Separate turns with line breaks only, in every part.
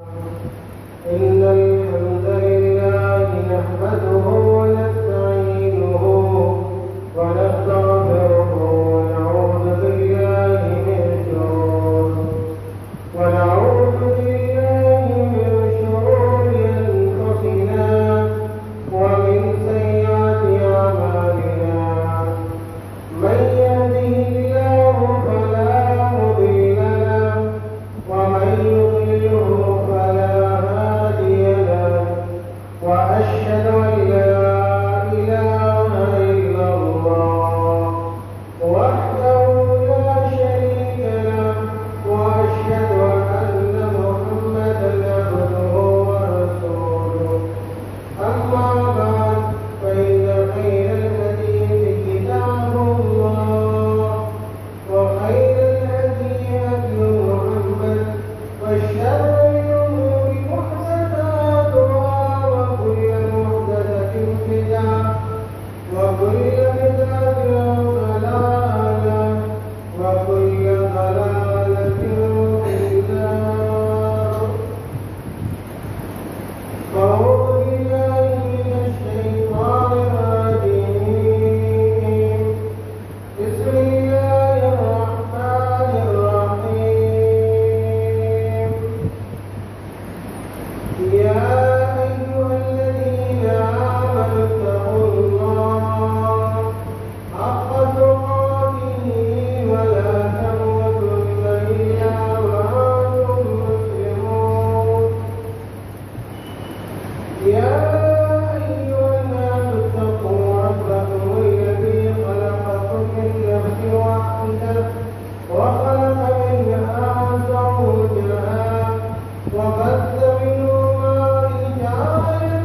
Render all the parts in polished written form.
إن الحمد لله نحمده ونستعينه ونستغفره ونعوذ بالله من شرور أنفسنا ومن سيئات أعمالنا. من يهده الله فلا مضل له ومن يضلله فلا هادي له. وأشهد أن لا إله إلا الله وحده لا شريك له وأشهد أن محمدا عبده ورسوله. أما بعد فإن خير الحديث كتاب الله وخير الهدي هدي محمد وشر الأمور محدثاتها وكل محدثة بدعة وكل بدعة ضلالة وكل ضلالة في النار. أعوذ بالله من الشيطان الرجيم. بسم الله الرحمن الرحيم. يا أيها الذين آمنوا اتقوا الله حق تقاته ولا تموتن إلا وأنتم مسلمون. يا أيها الناس اتقوا ربكم الذي خلقكم من نفس واحدة وخلق منها زوجها وبث منهما رجالا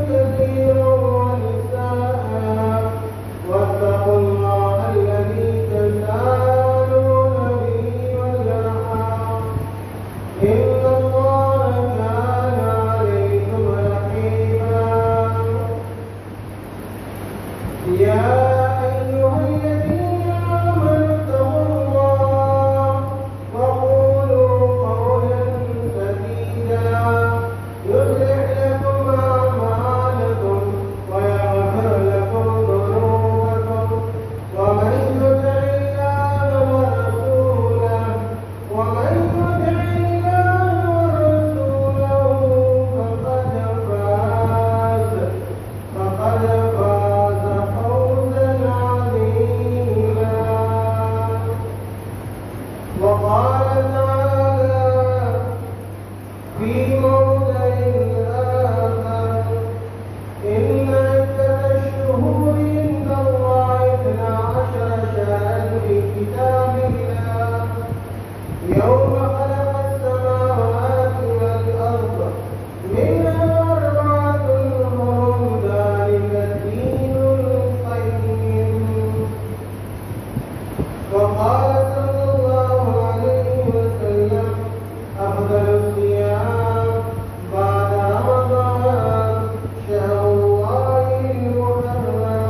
كثيرا ونساء واتقوا الله الذي تساءلون به والأرحام إن الله كان عليكم رقيبا. يا أيها الذين آمنوا اتقوا الله وقولوا قولا سديدا يصلح لكم أعمالكم ويغفر لكم ذنوبكم. ومن يطع الله ورسوله فقد فاز فوزا عظيما. وقال تعالى في موضع آخر إن عدة الشهور عند الله 12 شهرا في كتاب الله يوم خلق السماوات والأرض منها 4 حرم ذلك الدين القيم. وقال صلى الله عليه وسلم أفضل الصيام بعد رمضان شهر الله المحرم.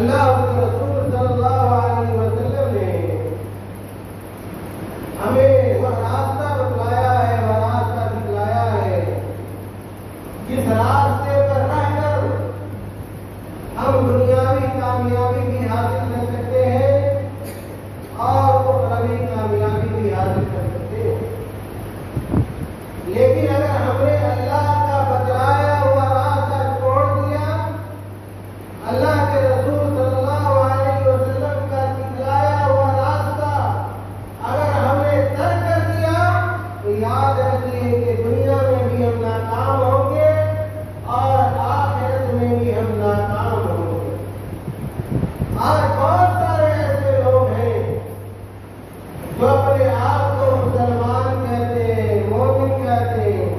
اللہ کے رسول صلی اللہ علیہ وسلم نے ہمیں وہ راستہ بتلایا ہے، وہ راستہ دکھلایا ہے جس راستے پر رہ کر ہم دنیاوی کامیابی بھی حاصل کر سکتے ہیں اور اخروی کامیابی بھی حاصل کر سکتے ہیں۔ لیکن اگر ہم نے اللہ کا بتلایا ہوا راستہ چھوڑ دیا، اللہ کے رسول صلی اللہ علیہ وسلم کا دکھلایا ہوا راستہ اگر ہم نے ترک کر دیا تو یاد رکھیے کہ دنیا میں بھی ہم ناکام ہوں گے اور آخرت میں بھی ہم ناکام ہوں گے۔ آج بہت سارے ایسے لوگ ہیں جو اپنے آپ کو مسلمان کہتے ہیں، مومن کہتے ہیں،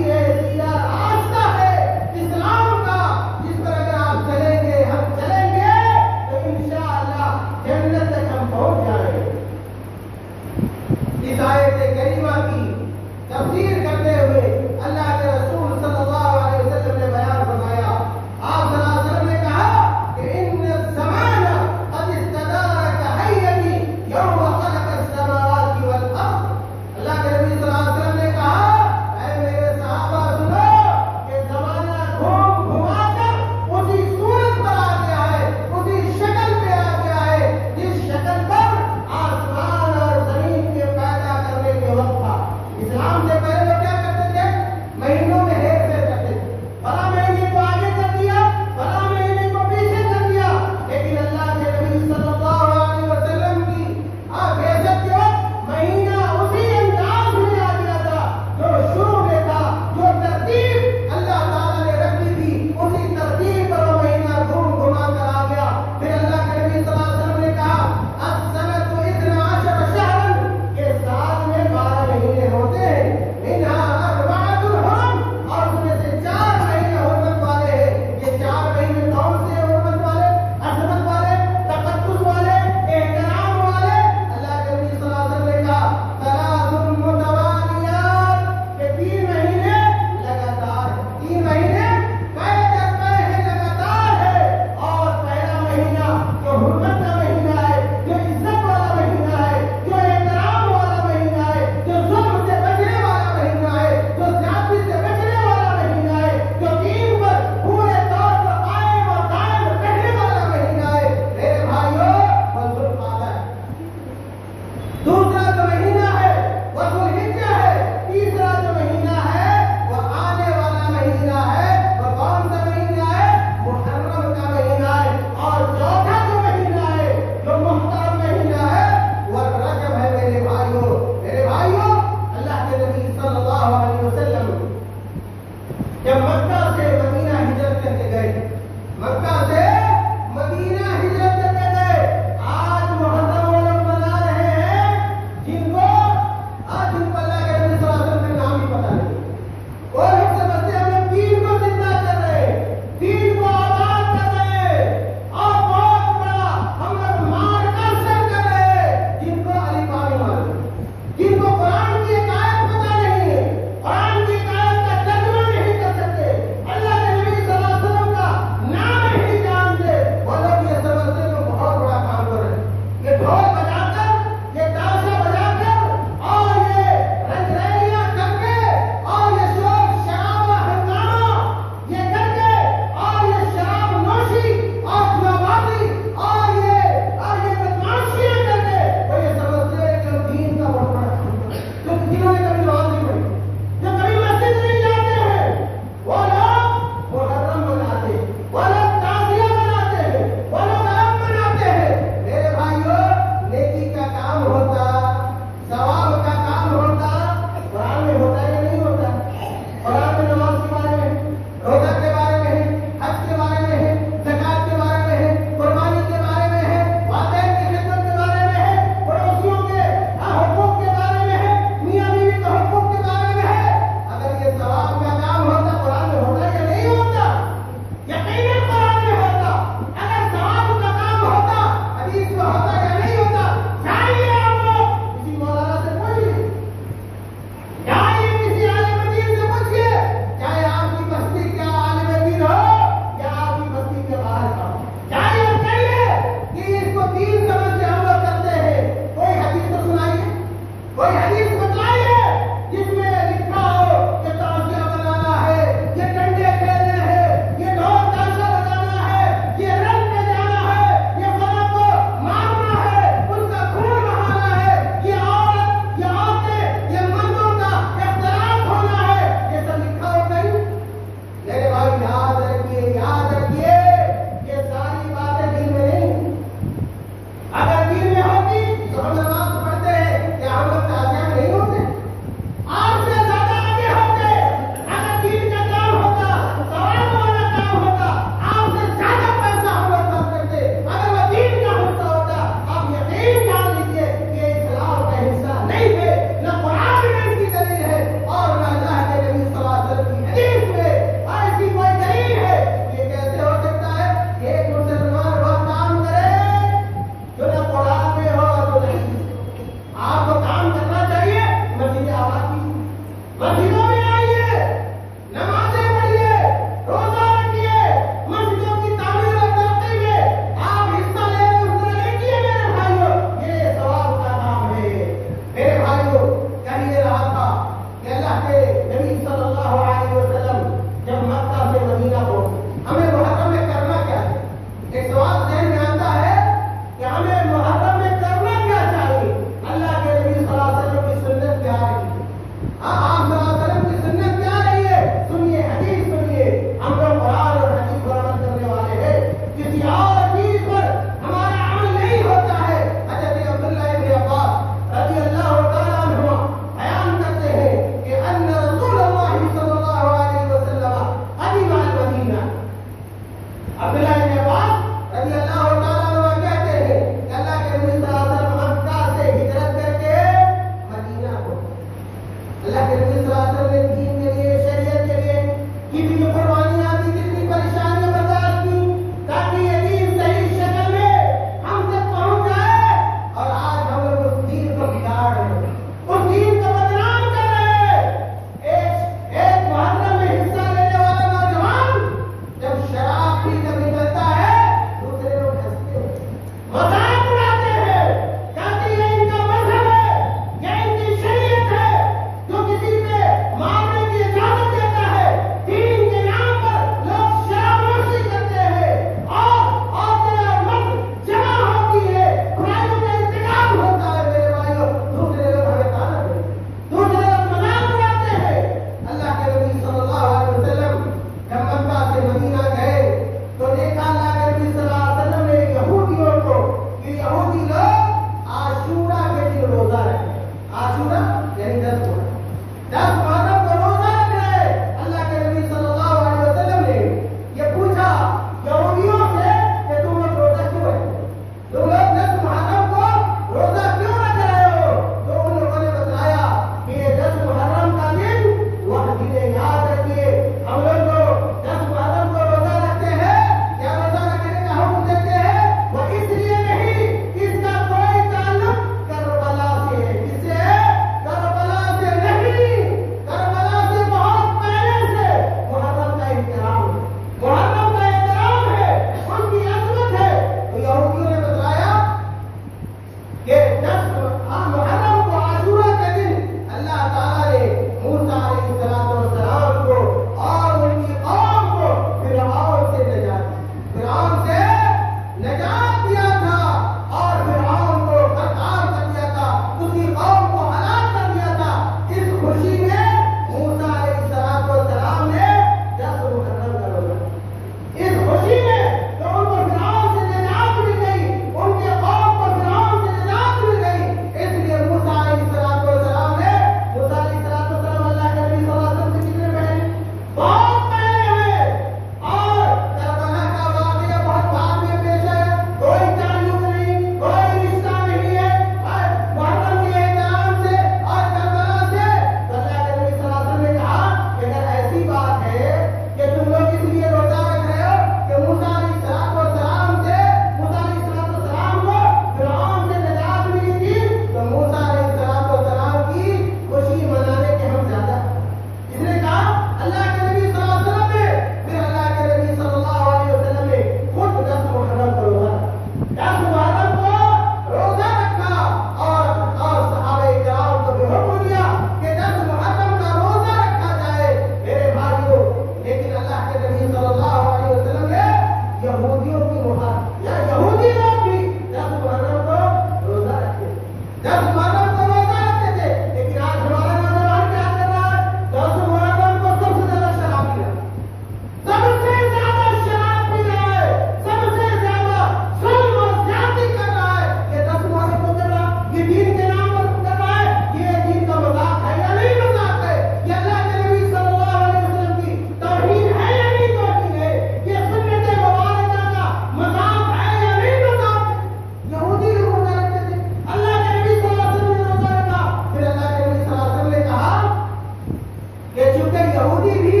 کہ چونکہ یہودی بھی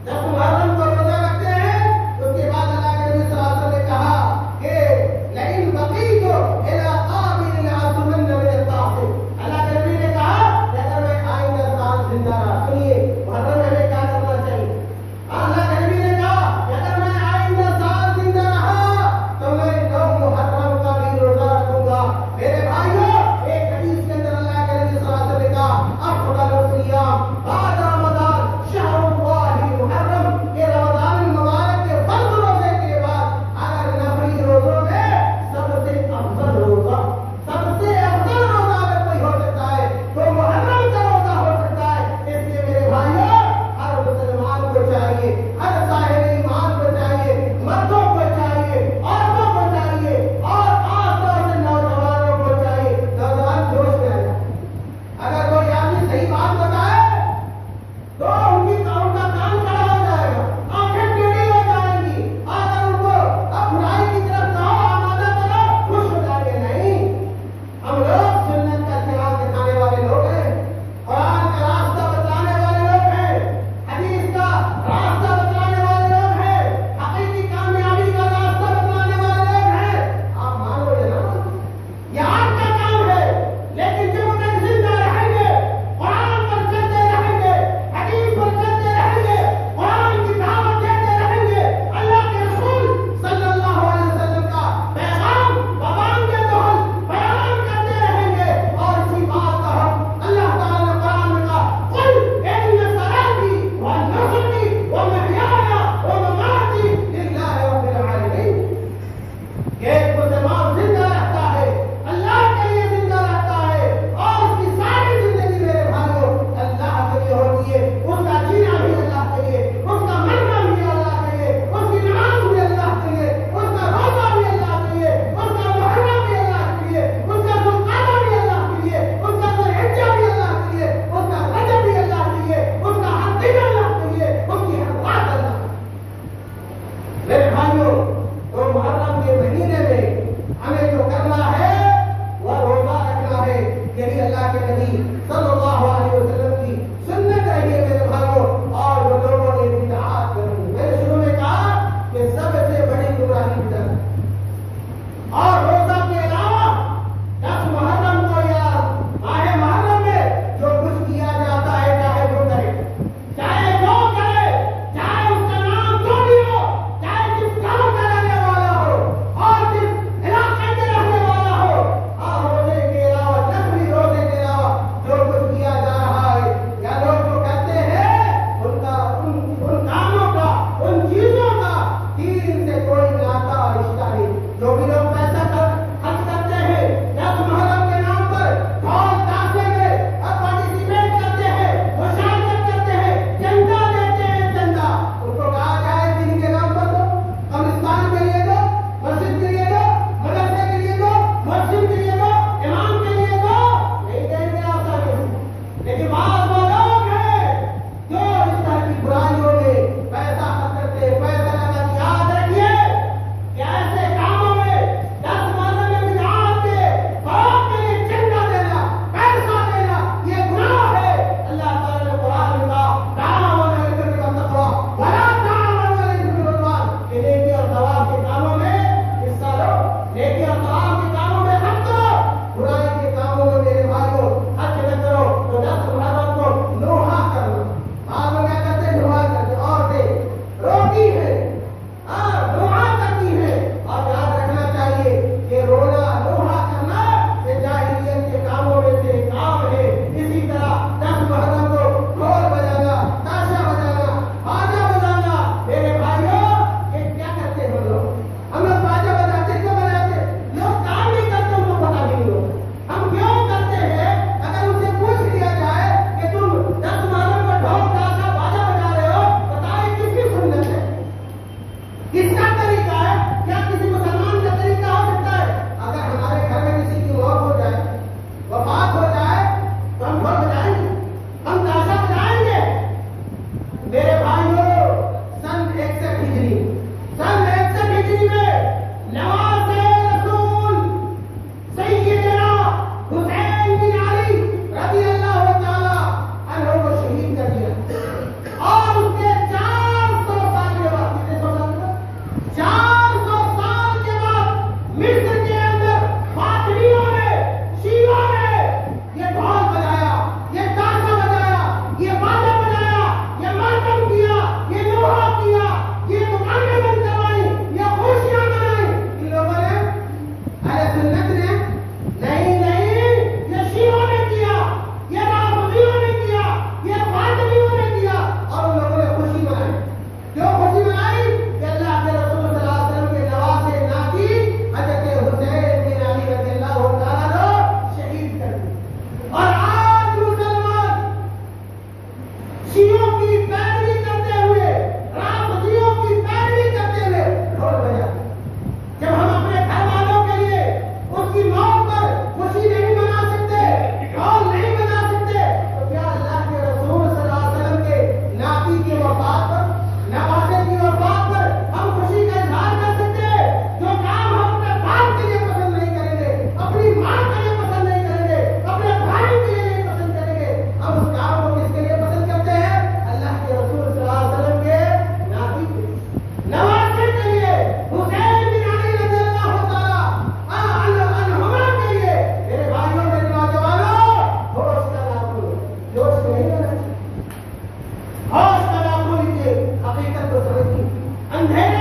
جب محرم کو روزہ رکھتے ہیں اس کے بعد اللہ کے نبی صلی اللہ علیہ وسلم نے کہا کہ لئن بقیت الی قابل لأصومن من الطاعۃ، اللہ کے نبی نے کہا کہ اگر میں آئندہ سال زندہ رہا، سنیے محرم میں ہمیں کیا کرنا چاہیے؟ اللہ کے نبی نے کہا کہ اگر میں آئندہ سال زندہ رہا تو میں 9 محرم کا بھی روزہ رکھوں گا۔ میرے بھائیوں، ایک حدیث کے اندر اللہ کے نبی صلی اللہ علیہ وسلم نے کہا افضل الصیام بعد رمضان شہر اللہ محرم، یہ رمضان المبارک کے فرض روزے کے بعد اگر نفلی روزوں میں سب سے افضل روزہ، سب سے افضل روزہ اگر کوئی ہو سکتا ہے تو محرم کا روزہ ہو سکتا ہے۔ اس لیے میرے بھائیوں، ہر مسلمان کو چاہیے، ہر صاحب ایمان کو چاہیے، مردوں کو چاہیے، عورتوں کو چاہیے اور خاص طور سے نوجوانوں کو چاہیے، نوجوان جوش میں آ جائیں۔ اگر کوئی آدمی صحیح بات بتائے تو ان کا کام کھڑا ہو جائے گا، آنکھیں ٹیڑھی ہو جائیں گی، اگر ان کو اب برائی کی طرف کہو آمادہ کرو خوش ہو جائیں گے۔ نہیں، ہم لوگ سنت کا چراغ دکھانے والے لوگ ہیں، قرآن کا راستہ بتانے والے لوگ ہیں، حدیث کا راستہ بتانے والے لوگ ہیں، حقیقی کامیابی کا راستہ بتانے والے لوگ ہیں۔ آپ مانو یا نہ مانو، یہ آپ کا کام ہے، لیکن جب تک زندہ رہیں گے قرآن پر چلتے رہیں گے، حدیث پر چلتے رہیں گے، قرآن کی دعوت دیتے رہیں گے، اللہ کے رسول صلی اللہ علیہ وسلم کا پیغام زبان کے دہل بیان کرتے رہیں گے، اور اسی بات کا ہم اللہ تعالیٰ نے قرآن میں کہا قل ان صلاتی ونسکی ومحیایا ومماتی للہ رب العالمین، کہ ایک مسلمان زندہ رہتا ہے، اللہ کے لیے زندہ رہتا ہے، اور اس کی ساری زندگی میرے بھائیوں اللہ کے لیے ہوتی ہے۔ اس کا جینا بھی اللہ کے لیے، اس کا مرنا بھی اللہ کے لیے، اس کی نماز بھی اللہ کے لیے، اس کا روزہ بھی اللہ کے لیے، اس کا محرم بھی اللہ کے لیے، اس کا ذوالقعدہ بھی اللہ کے لیے، اس کا ذوالحجہ بھی اللہ کے لیے، اس کا رجب بھی اللہ کے لیے، اس کا ہر دن اللہ کے لیے، اس کی ہر بات اللہ کے لیے۔ میرے بھائیوں، تو محرم کے مہینے میں ہمیں جو کرنا ہے وہ روزہ رکھنا ہے، یہی اللہ کے نبی صلی اللہ علیہ وسلم کی سنت رہی ہے۔ میرے بھائیوں، کی پیروی کرتے ہوئے، رافضیوں کی پیروی کرتے ہوئے اور بجا جب ہم اپنے گھر والوں کے لیے اس کی موت پر خوشی نہیں منا سکتے اور نہیں منا سکتے، تو کیا اللہ کے رسول صلی اللہ علیہ وسلم کے ناتی کی وفات پر، نواسے کی وفات پر ہم خوشی کا اظہار کر سکتے ہیں؟ جو کام ہم اپنے باپ کے لیے پسند نہیں کریں گے، اپنی ماں کے لیے پسند نہیں کریں گے، اپنے بھائی کے لیے نہیں پسند کریں گے، ہم اس کام کو کس کے لیے پسند کرتے ہیں؟ اللہ کے رسول صلی اللہ علیہ وسلم کے ناتی کے لیے، نواسے کے لیے، حسین بن علی رضی اللہ تعالی عنہما کے لیے۔ میرے بھائیوں، میرے نوجوانوں، ہوش کا ناخن، جوش نہیں ہونا چاہیے، ہوش کا ناخن لیجیے، حقیقت کو سمجھیے، اندھیرے